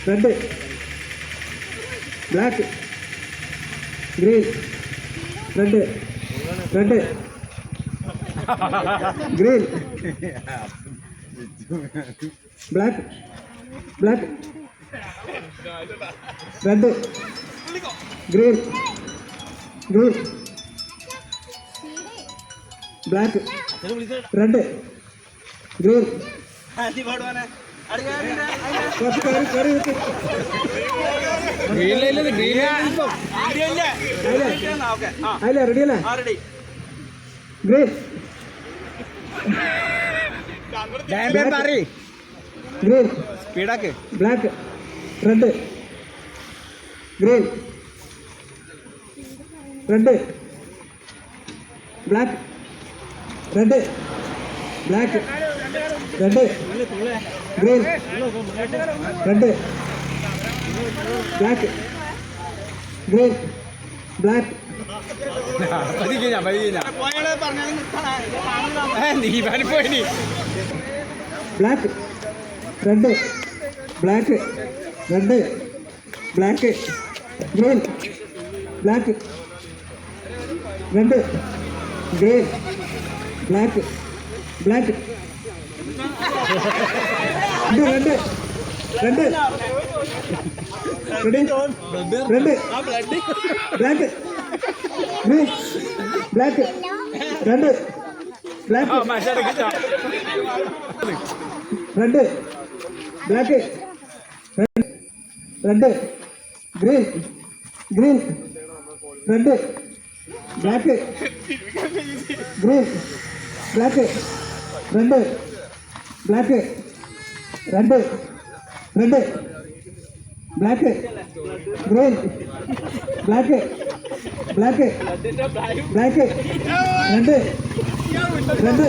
red black green red red green black black red green green black red green അല്ല റെഡിയല്ലേ green green സ്പീഡാക്ക് black red green red black red black red green red black green black black red black red black green black red green black black red red red red black green black red black red black red green green red black green black red black red red black green black black black red red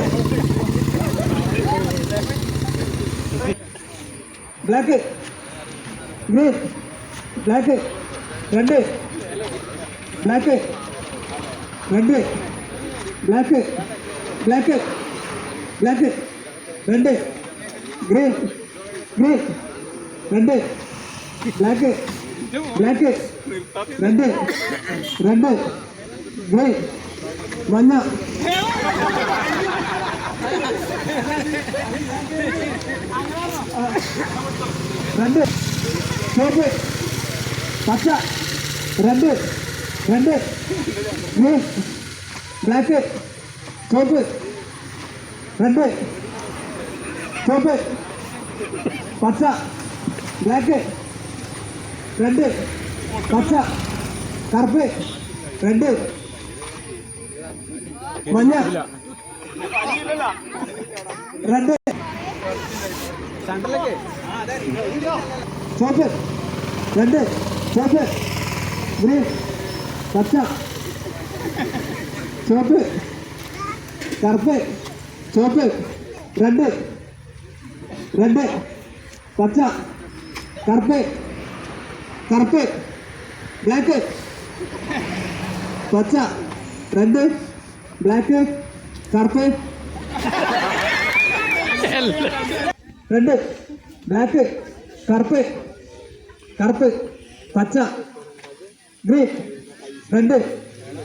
black green black red black red black black black red green green red black black red red green മഞ്ഞ red ചുവപ്പ് പച്ച red red green black ചുവപ്പ് red ചുവപ്പ് പച്ച black red പച്ച കറുപ്പ് red മഞ്ഞ red ചുവപ്പ് റെഡ് ചുവപ്പ് ഗ്രീൻ പച്ച ചുവപ്പ് കറുപ്പ് ചുവപ്പ് റെഡ് റെഡ് പച്ച കറുപ്പ് കറുപ്പ് ബ്ലാക്ക് പച്ച റെഡ് ബ്ലാക്ക് കറുപ്പ് റെഡ് ബ്ലാക്ക് കറുപ്പ് കറുപ്പ് പച്ച green red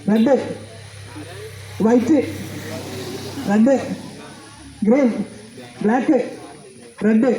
red white red green black red